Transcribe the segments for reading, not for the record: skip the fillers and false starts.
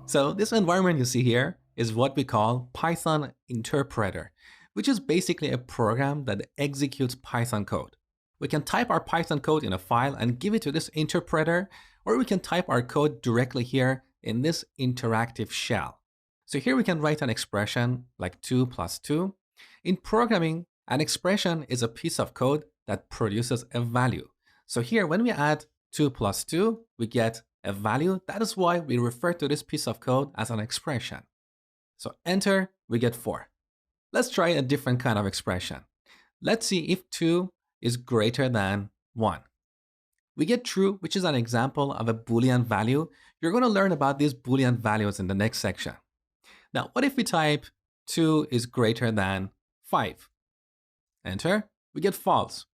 So this environment you see here is what we call Python interpreter, which is basically a program that executes Python code. We can type our Python code in a file and give it to this interpreter, or we can type our code directly here in this interactive shell. So here we can write an expression like 2 plus 2. In programming, an expression is a piece of code that produces a value. So here, when we add 2 plus 2, we get a value. That is why we refer to this piece of code as an expression. So enter, we get 4. Let's try a different kind of expression. Let's see if 2 is greater than 1. We get true, which is an example of a Boolean value. You're going to learn about these Boolean values in the next section. Now, what if we type 2 is greater than 5? Enter, we get false.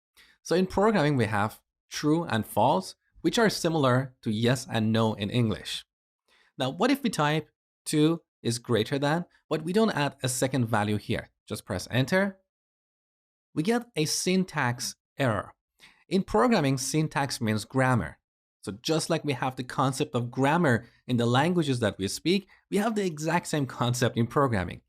So in programming, we have true and false, which are similar to yes and no in English. Now, what if we type 2 is greater than, but we don't add a second value here? Just press enter. We get a syntax error. In programming, syntax means grammar. So just like we have the concept of grammar in the languages that we speak, we have the exact same concept in programming.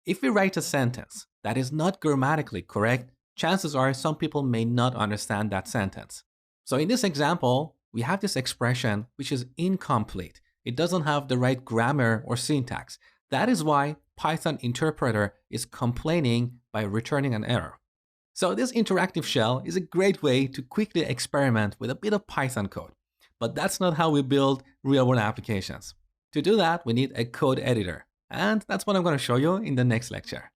If we write a sentence that is not grammatically correct, chances are some people may not understand that sentence. So in this example, we have this expression which is incomplete. It doesn't have the right grammar or syntax. That is why Python interpreter is complaining by returning an error. So this interactive shell is a great way to quickly experiment with a bit of Python code. But that's not how we build real-world applications. To do that, we need a code editor. And that's what I'm going to show you in the next lecture.